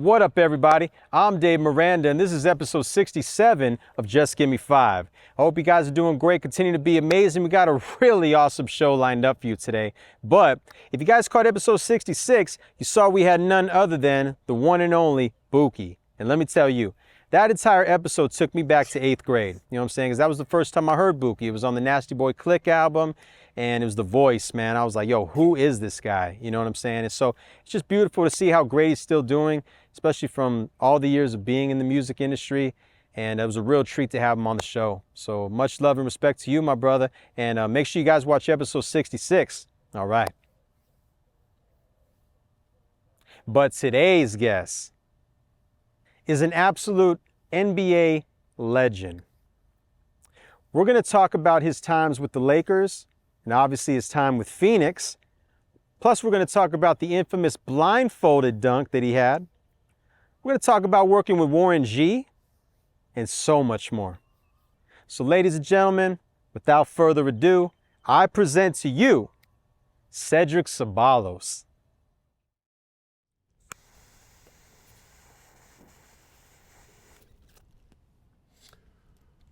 What up, everybody? I'm Dave Miranda, and this is episode 67 of Just Give Me 5. I hope you guys are doing great. Continue to be amazing. We got a really awesome show lined up for you today. But if you guys caught episode 66, you saw we had none other than the one and only Buki. And let me tell you, that entire episode took me back to 8th grade. You know what I'm saying? Because that was the first time I heard Buki. It was on the Nasty Boy Click album, and it was the voice, man. I was like, yo, who is this guy? You know what I'm saying? And so it's just beautiful to see how great he's still doing, especially from all the years of being in the music industry. And it was a real treat to have him on the show. So much love and respect to you, my brother. And make sure you guys watch episode 66. All right. But today's guest is an absolute NBA legend. We're going to talk about his times with the Lakers and obviously his time with Phoenix. Plus, we're going to talk about the infamous blindfolded dunk that he had. We're going to talk about working with Warren G and so much more. So, ladies and gentlemen, without further ado, I present to you Cedric Ceballos.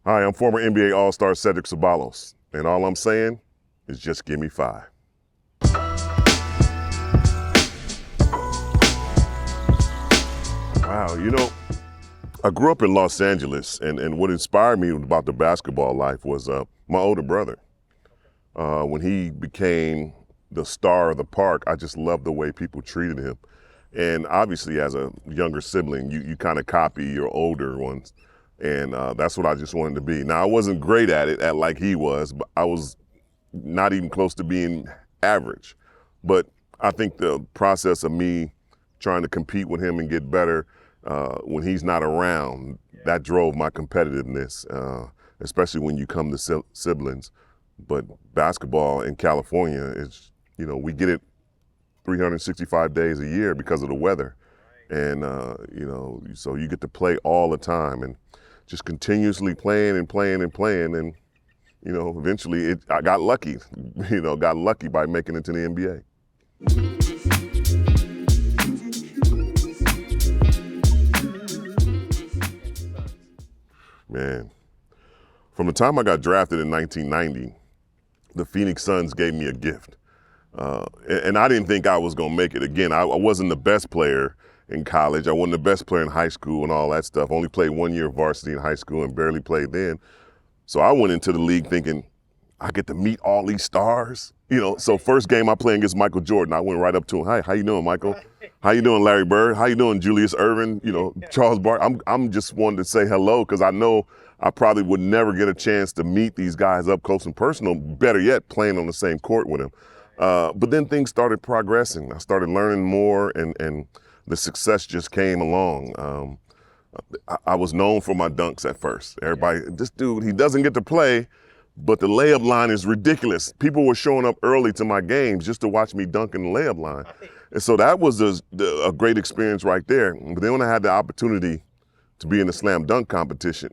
Hi, I'm former NBA All Star Cedric Ceballos, and all I'm saying is just give me 5. Wow, you know, I grew up in Los Angeles, and what inspired me about the basketball life was my older brother. When he became the star of the park, I just loved the way people treated him. And obviously, as a younger sibling, you kind of copy your older ones. And that's what I just wanted to be. Now, I wasn't great at it like he was, but I was not even close to being average. But I think the process of me trying to compete with him and get better when he's not around, that drove my competitiveness, especially when you come to siblings. But basketball in California is, you know, we get it 365 days a year because of the weather. And, you know, so you get to play all the time and just continuously playing and playing and playing. And, you know, eventually I got lucky, got lucky by making it to the NBA. Man, from the time I got drafted in 1990, the Phoenix Suns gave me a gift. And I didn't think I was going to make it. Again, I wasn't the best player in college. I wasn't the best player in high school and all that stuff. Only played 1 year of varsity in high school and barely played then. So I went into the league thinking I get to meet all these stars. You know, so first game I played against Michael Jordan, I went right up to him. Hi, how you doing, Michael? How you doing, Larry Bird? How you doing, Julius Erving? You know, Charles Bart. I'm just wanting to say hello because I know I probably would never get a chance to meet these guys up close and personal. Better yet, playing on the same court with them. But then things started progressing. I started learning more and the success just came along. I was known for my dunks at first. Everybody, this dude, he doesn't get to play, but the layup line is ridiculous. People were showing up early to my games just to watch me dunk in the layup line. And so that was a great experience right there. But then when I had the opportunity to be in the slam dunk competition,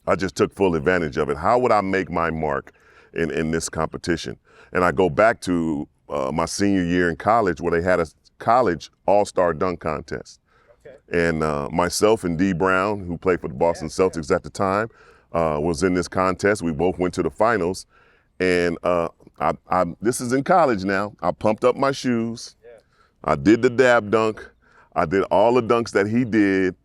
I just took full advantage of it. How would I make my mark in this competition? And I go back to my senior year in college where they had a college All Star dunk contest. Okay. And myself and D. Brown, who played for the Boston Celtics at the time, was in this contest. We both went to the finals. And this is in college now. I pumped up my shoes. Yeah. I did the dab dunk. I did all the dunks that he did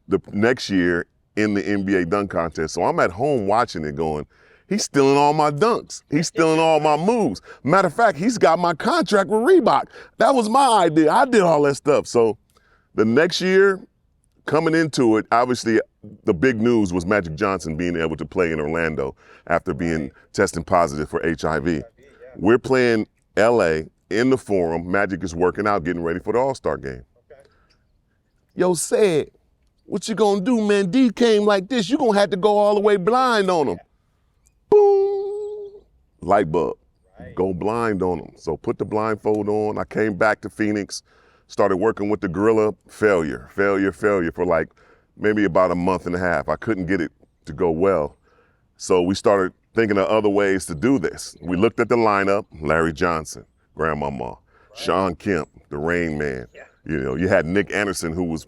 the next year in the NBA dunk contest. So I'm at home watching it going, he's stealing all my dunks. He's stealing all my moves. Matter of fact, he's got my contract with Reebok. That was my idea. I did all that stuff. So the next year, coming into it, obviously the big news was Magic Johnson being able to play in Orlando after being testing positive for HIV. We're playing LA in the Forum. Magic is working out, getting ready for the All-Star game. Yo, Ced, what you gonna do, man? D came like this. You gonna have to go all the way blind on him. Boom, light bulb, go blind on them. So put the blindfold on. I came back to Phoenix, started working with the Gorilla. Failure for like maybe about a month and a half. I couldn't get it to go well. So we started thinking of other ways to do this. We looked at the lineup, Larry Johnson, Grandmama, Sean Kemp, the Rain Man, You know, you had Nick Anderson who was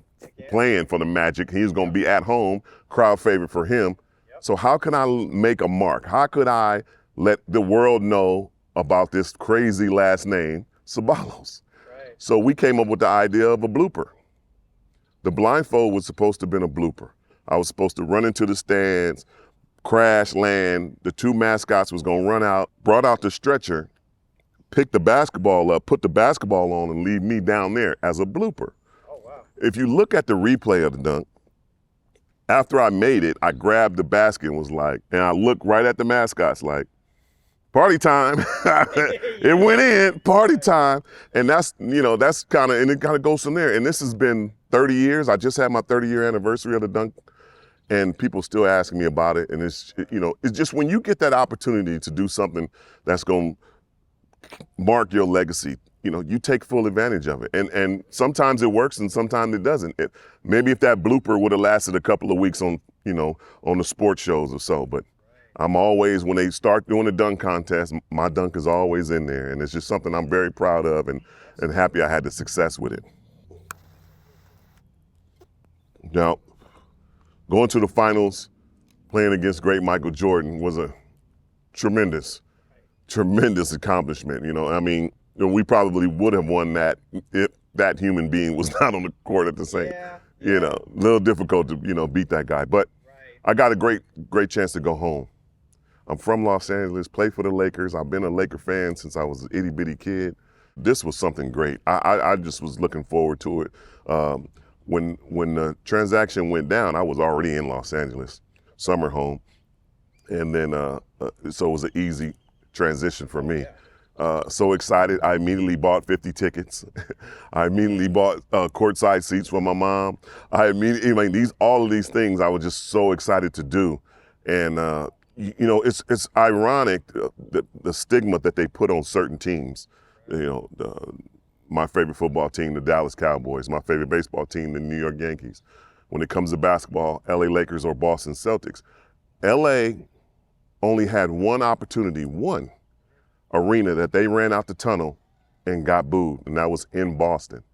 playing for the Magic. He was going to be at home, crowd favorite for him. So how can I make a mark? How could I let the world know about this crazy last name, Ceballos? Right. So we came up with the idea of a blooper. The blindfold was supposed to have been a blooper. I was supposed to run into the stands, crash land. The two mascots was going to run out, brought out the stretcher, pick the basketball up, put the basketball on, and leave me down there as a blooper. Oh, wow. If you look at the replay of the dunk, after I made it, I grabbed the basket and was like, and I looked right at the mascots like, party time. It went in, party time. And that's, you know, that's kind of, and it kind of goes from there. And this has been 30 years. I just had my 30-year anniversary of the dunk, and people still asking me about it. And it's, you know, it's just when you get that opportunity to do something that's going to mark your legacy, you know, you take full advantage of it. And sometimes it works and sometimes it doesn't. Maybe if that blooper would have lasted a couple of weeks on, you know, on the sports shows or so, but I'm always, when they start doing the dunk contest, my dunk is always in there. And it's just something I'm very proud of and happy I had the success with it. Now, going to the finals, playing against great Michael Jordan was a tremendous accomplishment. You know, I mean, we probably would have won that if that human being was not on the court at the same. Yeah. You know, a little difficult to, you know, beat that guy. But I got a great chance to go home. I'm from Los Angeles, played for the Lakers. I've been a Laker fan since I was an itty bitty kid. This was something great. I just was looking forward to it. When the transaction went down, I was already in Los Angeles, summer home. And then, so it was an easy transition for me. So excited, I immediately bought 50 tickets. I immediately bought courtside seats for my mom. All of these things I was just so excited to do. And, you know, it's ironic, the stigma that they put on certain teams. You know, my favorite football team, the Dallas Cowboys, my favorite baseball team, the New York Yankees. When it comes to basketball, LA Lakers or Boston Celtics. LA only had one opportunity, one arena that they ran out the tunnel and got booed, and that was in Boston.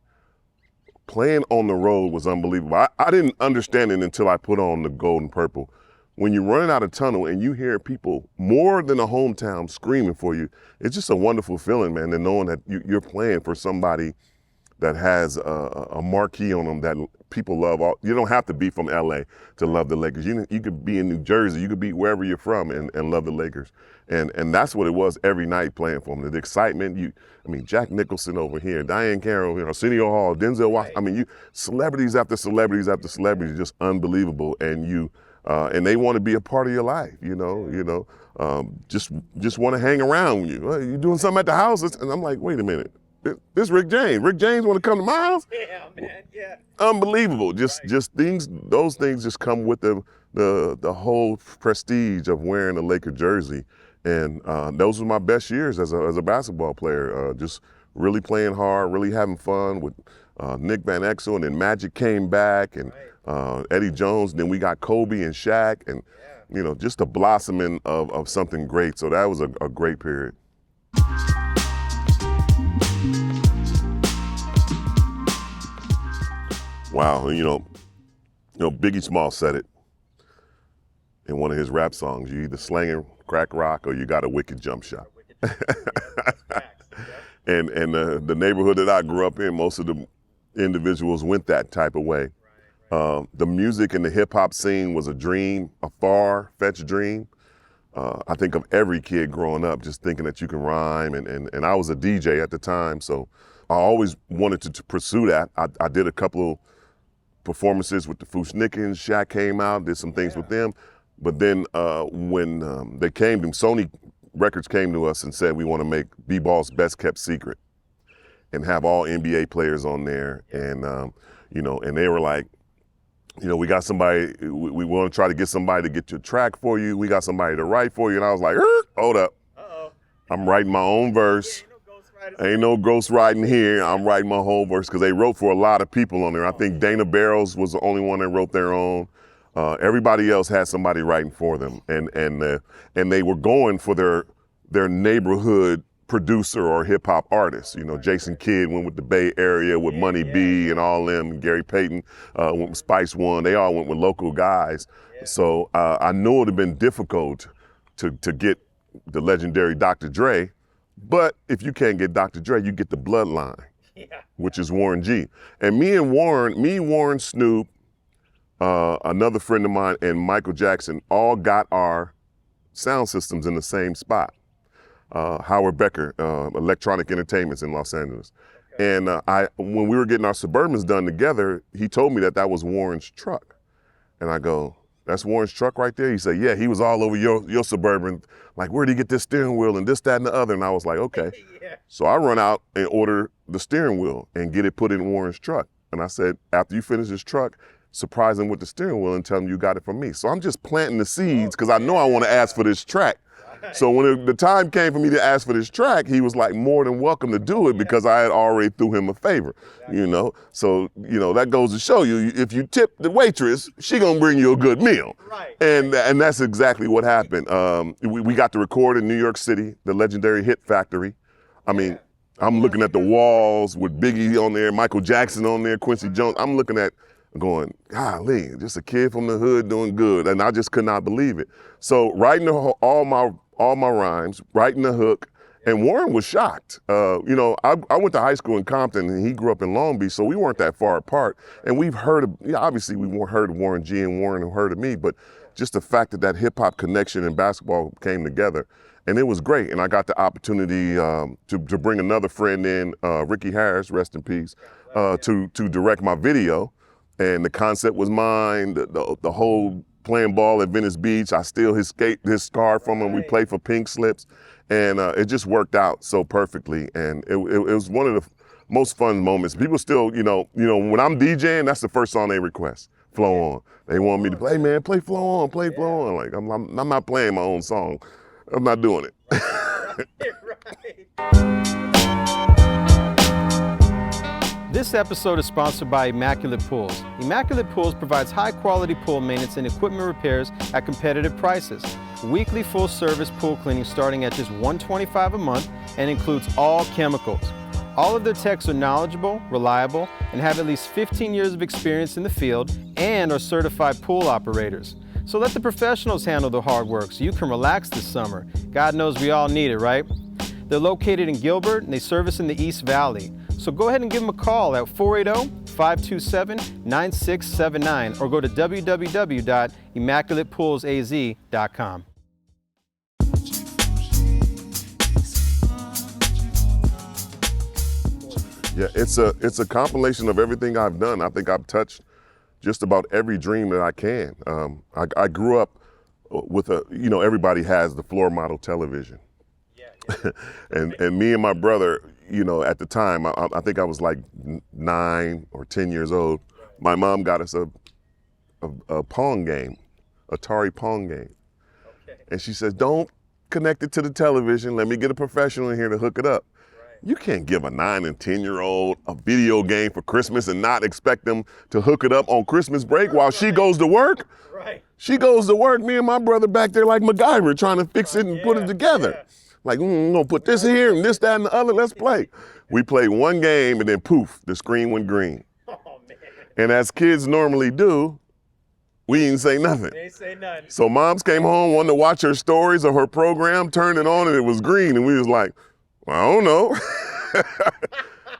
Playing on the road was unbelievable. I didn't understand it until I put on the gold and purple. When you're running out of tunnel and you hear people more than a hometown screaming for you, it's just a wonderful feeling, man, and knowing that you're playing for somebody that has a marquee on them that people love. You don't have to be from LA to love the Lakers. You could be in New Jersey, you could be wherever you're from and love the Lakers. And that's what it was every night playing for them. The excitement, Jack Nicholson over here, Diane Carroll, Arsenio Hall, Denzel Washington, celebrities after celebrities after celebrities, just unbelievable. And they want to be a part of your life, just want to hang around with you. You doing something at the house? And I'm like, wait a minute. This Rick James. Rick James want to come to my house? Yeah, man, yeah. Unbelievable. Just things, those things just come with the whole prestige of wearing a Laker jersey. And those were my best years as a basketball player. Just really playing hard, really having fun with Nick Van Exel, and then Magic came back, and Eddie Jones, and then we got Kobe and Shaq, and just a blossoming of something great. So that was a great period. Wow, Biggie Small said it in one of his rap songs. You either slanging crack rock or you got a wicked jump shot. And the neighborhood that I grew up in, most of the individuals went that type of way. The music and the hip hop scene was a dream, a far-fetched dream. I think of every kid growing up just thinking that you can rhyme, and I was a DJ at the time, so I always wanted to pursue that. I did a couple of performances with the Fushnikins. Shaq came out, did some things with them. But then when Sony Records came to us and said, we want to make B-Ball's best kept secret and have all NBA players on there. And, and they were like, we got somebody, we want to try to get somebody to get your track for you. We got somebody to write for you. And I was like, hold up. Uh-oh. I'm writing my own verse. Ain't no ghost writing here. I'm writing my whole verse, because they wrote for a lot of people on there. I think Dana Barrows was the only one that wrote their own. Everybody else had somebody writing for them, and they were going for their neighborhood producer or hip hop artist. You know, Jason Kidd went with the Bay Area with Money B and all them. Gary Payton went with Spice One. They all went with local guys. So I knew it would have been difficult to get the legendary Dr. Dre. But if you can't get Dr. Dre, you get the bloodline, which is Warren G. And me, Warren, Snoop, another friend of mine, and Michael Jackson all got our sound systems in the same spot. Howard Becker, Electronic Entertainments in Los Angeles. Okay. And when we were getting our Suburbans done together, he told me that was Warren's truck. And I go, that's Warren's truck right there? He said, yeah, he was all over your Suburban. Like, where'd he get this steering wheel and this, that, and the other? And I was like, okay. So I run out and order the steering wheel and get it put in Warren's truck. And I said, after you finish this truck, surprise him with the steering wheel and tell him you got it from me. So I'm just planting the seeds because I know I want to ask for this track. So when the time came for me to ask for this track, he was like more than welcome to do it because I had already threw him a favor, you know? So, you know, that goes to show you, if you tip the waitress, she gonna bring you a good meal. Right. And that's exactly what happened. We got to record in New York City, the legendary Hit Factory. I mean, I'm looking at the walls with Biggie on there, Michael Jackson on there, Quincy Jones. I'm looking at going, golly, just a kid from the hood doing good. And I just could not believe it. So writing all my rhymes, writing the hook, and Warren was shocked. You know, I went to high school in Compton and he grew up in Long Beach, so we weren't that far apart. And we've heard of, obviously we heard of Warren G and Warren heard of me, but just the fact that hip hop connection and basketball came together. And it was great. And I got the opportunity to bring another friend in, Ricky Harris, rest in peace, to direct my video. And the concept was mine, the whole playing ball at Venice Beach. I steal his scarf from him. We play for Pink Slips. And it just worked out so perfectly. And it was one of the most fun moments. People still, you know, when I'm DJing, that's the first song they request, Flow On. They want me to play, man, play Flow On, play Flow On. Like, I'm not playing my own song. I'm not doing it. This episode is sponsored by Immaculate Pools. Immaculate Pools provides high-quality pool maintenance and equipment repairs at competitive prices. Weekly full-service pool cleaning starting at just $125 a month and includes all chemicals. All of their techs are knowledgeable, reliable, and have at least 15 years of experience in the field and are certified pool operators. So let the professionals handle the hard work so you can relax this summer. God knows we all need it, right? They're located in Gilbert and they service in the East Valley. So go ahead and give them a call at 480-527-9679 or go to www.immaculatepoolsaz.com. Yeah, it's a compilation of everything I've done. I think I've touched just about every dream that I can. I grew up with everybody has the floor model television. And me and my brother, you know, at the time, I think I was like 9 or 10 years old. My mom got us a Pong game, Atari Pong game. Okay. And she says, don't connect it to the television. Let me get a professional in here to hook it up. Right. You can't give a 9 and 10-year-old a video game for Christmas and not expect them to hook it up on Christmas break while she goes to work. Right. She goes to work, me and my brother back there like MacGyver trying to fix it and put it together. Yeah. Like, I'm gonna put this here and this, that, and the other, let's play. We played one game and then poof, the screen went green. Oh, man. And as kids normally do, we didn't say nothing. They say nothing. So moms came home, wanted to watch her stories or her program, turned it on and it was green. And we was like, well, I don't know.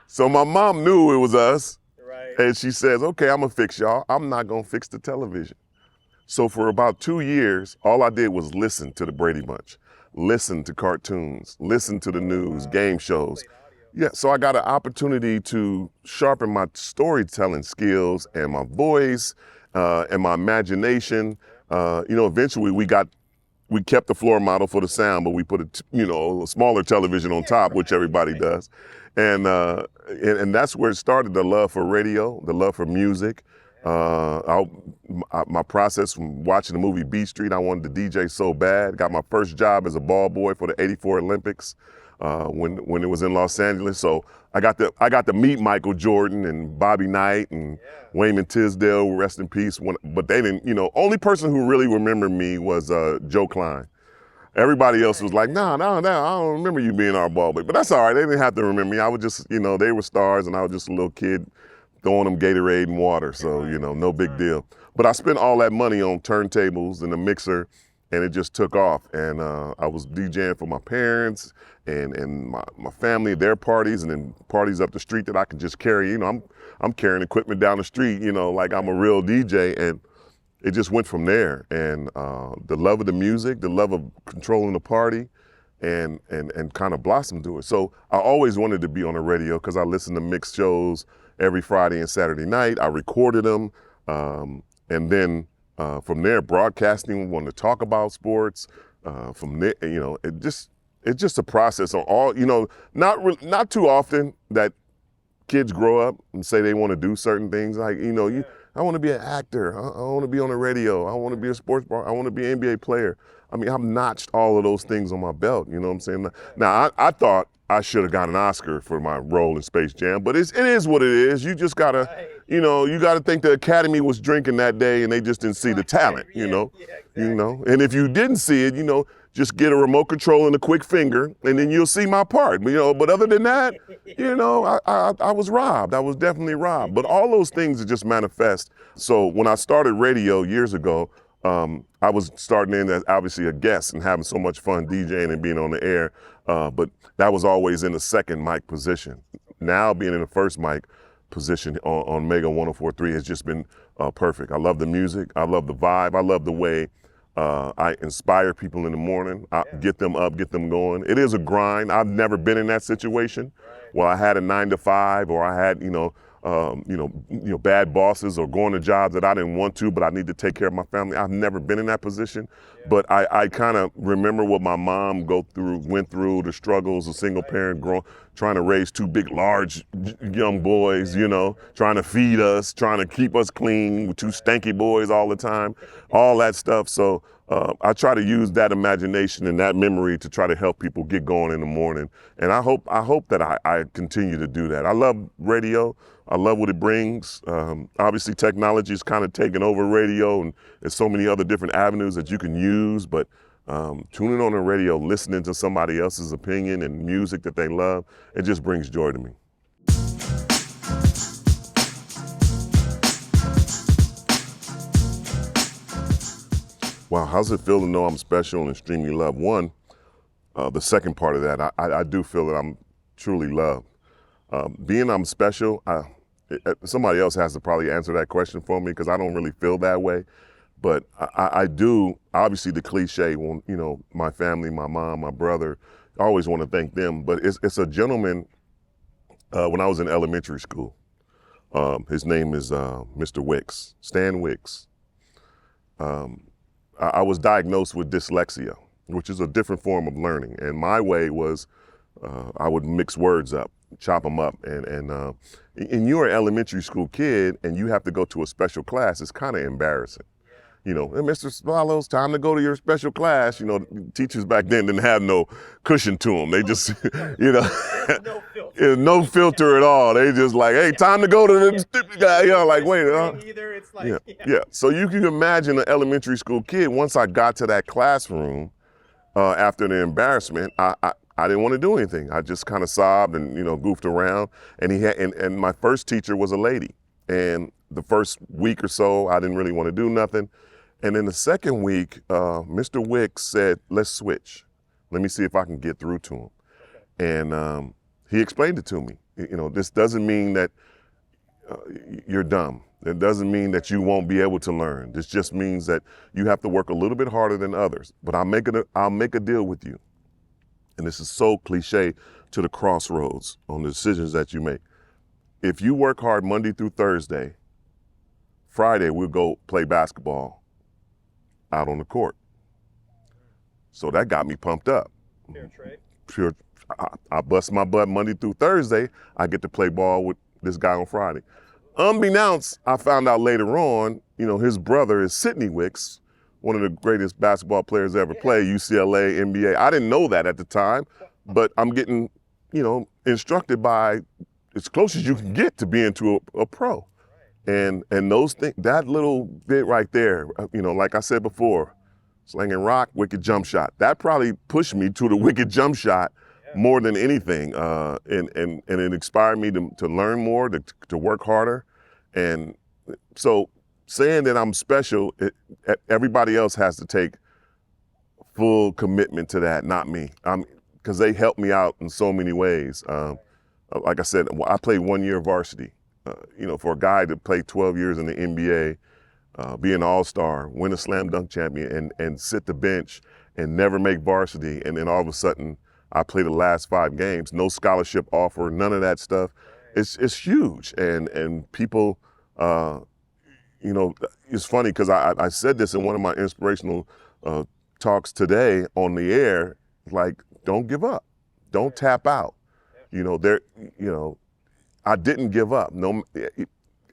So my mom knew it was us. Right. And she says, okay, I'm gonna fix y'all. I'm not gonna fix the television. So for about 2 years, all I did was listen to the Brady Bunch. Listen to cartoons, listen to the news, game shows. Yeah, so I got an opportunity to sharpen my storytelling skills and my voice and my imagination. Eventually we kept the floor model for the sound, but we put a smaller television on top, which everybody does. And that's where it started, the love for radio, the love for music. My process from watching the movie Beat Street, I wanted to DJ so bad. Got my first job as a ball boy for the '84 Olympics when it was in Los Angeles. So I got to meet Michael Jordan and Bobby Knight and Wayman Tisdale, rest in peace. But they didn't, only person who really remembered me was Joe Klein. everybody else was like, no, I don't remember you being our ball boy. But that's all right. They didn't have to remember me. I was just, they were stars, and I was just a little kid throwing them Gatorade and water. So, no big deal. But I spent all that money on turntables and a mixer, and it just took off. And I was DJing for my parents and my family, their parties, and then parties up the street that I could just carry. I'm carrying equipment down the street, like I'm a real DJ. And it just went from there. And the love of the music, the love of controlling the party, and kind of blossomed to it. So I always wanted to be on the radio because I listened to mixed shows every Friday and Saturday night. I recorded them. And then from there, broadcasting, wanted to talk about sports. From there, it's just a process on all, not too often that kids grow up and say they want to do certain things. Like, I want to be an actor. I want to be on the radio. I want to be a sports bar. I want to be an NBA player. I mean, I've notched all of those things on my belt. You know what I'm saying? Now, I thought I should have got an Oscar for my role in Space Jam, but it is what it is. You just gotta, you gotta think the Academy was drinking that day and they just didn't see the talent. And if you didn't see it, just get a remote control and a quick finger, and then you'll see my part. But other than that, I was robbed. I was definitely robbed. But all those things are just manifest. So when I started radio years ago, I was starting in as obviously a guest and having so much fun DJing and being on the air. But that was always in the second mic position. Now being in the first mic position on Mega 104.3 has just been perfect. I love the music. I love the vibe. I love the way I inspire people in the morning. I get them up, get them going. It is a grind. I've never been in that situation where I had a 9 to 5 or I had, bad bosses or going to jobs that I didn't want to, but I need to take care of my family. I've never been in that position, but I kind of remember what my mom went through, the struggles of single parent trying to raise two big, large young boys, trying to feed us, trying to keep us clean with two stanky boys all the time, all that stuff. So I try to use that imagination and that memory to try to help people get going in the morning. And I hope that I continue to do that. I love radio. I love what it brings. Obviously, technology is kind of taking over radio, and there's so many other different avenues that you can use. But tuning on the radio, listening to somebody else's opinion and music that they love, it just brings joy to me. Wow, how's it feel to know I'm special and extremely loved? One, the second part of that, I do feel that I'm truly loved. Being I'm special, somebody else has to probably answer that question for me because I don't really feel that way. But I do, obviously the cliche, my family, my mom, my brother, I always want to thank them. But it's a gentleman, when I was in elementary school, his name is Mr. Wicks, Stan Wicks. I was diagnosed with dyslexia, which is a different form of learning. And my way was I would mix words up, chop them up. And you're an elementary school kid and you have to go to a special class. It's kind of embarrassing. Hey, Mr. Ceballos, time to go to your special class. Teachers back then didn't have no cushion to them. They just, no filter at all. They just like, hey, time to go to the stupid guy. Like, wait. Either it's like, yeah. So you can imagine an elementary school kid. Once I got to that classroom, after the embarrassment, I didn't want to do anything. I just kind of sobbed and goofed around. And and my first teacher was a lady. And the first week or so, I didn't really want to do nothing. And then the second week, Mr. Wicks said, let's switch. Let me see if I can get through to him. And he explained it to me. This doesn't mean that you're dumb. It doesn't mean that you won't be able to learn. This just means that you have to work a little bit harder than others. But I'll make a deal with you. And this is so cliche to the crossroads on the decisions that you make. If you work hard Monday through Thursday, Friday we'll go play basketball out on the court. So that got me pumped up. Pure, I bust my butt Monday through Thursday. I get to play ball with this guy on Friday. Unbeknownst, I found out later on, his brother is Sidney Wicks, one of the greatest basketball players ever played, UCLA, NBA. I didn't know that at the time, but I'm getting, instructed by as close as you can get to being to a pro. And those things, that little bit right there, like I said before, slinging rock, wicked jump shot. That probably pushed me to the wicked jump shot more than anything. And it inspired me to learn more, to work harder. And so saying that I'm special, everybody else has to take full commitment to that, not me. Because they helped me out in so many ways. Like I said, I played 1 year varsity. For a guy to play 12 years in the NBA, be an all-star, win a slam dunk champion, and sit the bench and never make varsity, and then all of a sudden I play the last 5 games, no scholarship offer, none of that stuff. It's huge, and people, it's funny because I said this in one of my inspirational talks today on the air, like, don't give up, don't tap out. I didn't give up. No,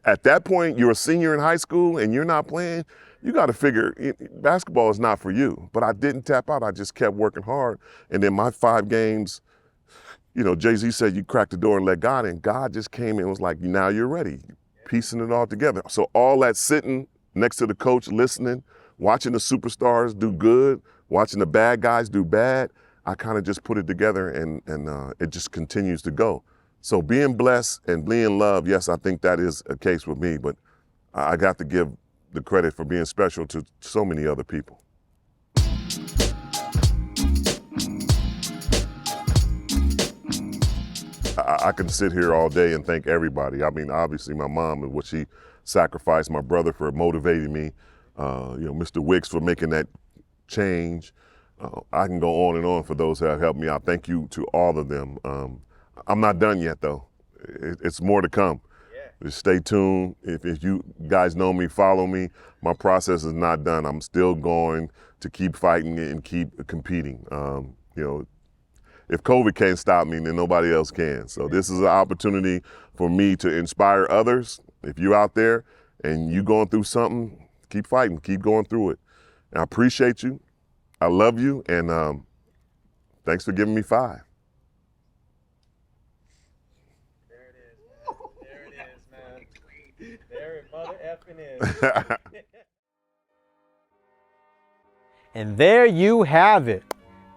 at that point, you're a senior in high school and you're not playing, you got to figure basketball is not for you. But I didn't tap out. I just kept working hard. And then my 5 games, Jay-Z said you cracked the door and let God in. God just came in and was like, now you're ready, piecing it all together. So all that sitting next to the coach, listening, watching the superstars do good, watching the bad guys do bad, I kind of just put it together and it just continues to go. So being blessed and being loved, yes, I think that is a case with me, but I got to give the credit for being special to so many other people. I can sit here all day and thank everybody. I mean, obviously my mom and what she sacrificed, my brother for motivating me, Mr. Wicks for making that change. I can go on and on for those that have helped me out. Thank you to all of them. I'm not done yet, though. It's more to come. Yeah. Just stay tuned. If you guys know me, follow me. My process is not done. I'm still going to keep fighting and keep competing. If COVID can't stop me, then nobody else can. So this is an opportunity for me to inspire others. If you're out there and you're going through something, keep fighting, keep going through it. And I appreciate you. I love you, and thanks for giving me 5. There it is, man. There it mother effing is. And there you have it.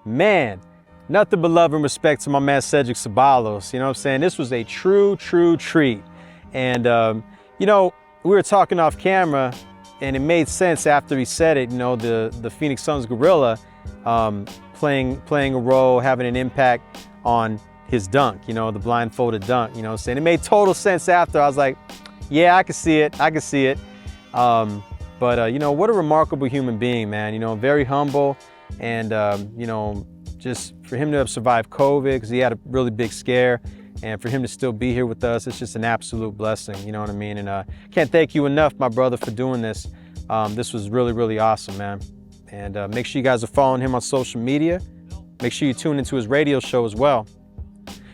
Man, nothing but love and respect to my man Cedric Ceballos. You know what I'm saying? This was a true treat. And, we were talking off camera, and it made sense after he said it, the Phoenix Suns gorilla playing a role, having an impact on his dunk, the blindfolded dunk, you know what I'm saying? It made total sense after. I was like, yeah, I can see it. What a remarkable human being, man. Very humble, and, just for him to have survived COVID, because he had a really big scare, and for him to still be here with us, it's just an absolute blessing, you know what I mean? And can't thank you enough, my brother, for doing this. This was really awesome, man. And make sure you guys are following him on social media. Make sure you tune into his radio show as well.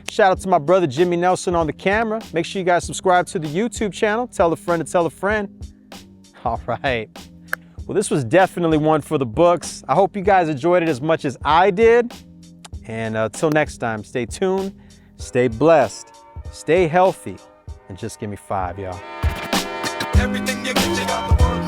Shout out to my brother Jimmy Nelson on the camera. Make sure you guys subscribe to the YouTube channel. Tell a friend to tell a friend. All right. Well, this was definitely one for the books. I hope you guys enjoyed it as much as I did. And until next time, stay tuned, stay blessed, stay healthy, and just give me 5, y'all. Everything you get, you got the work.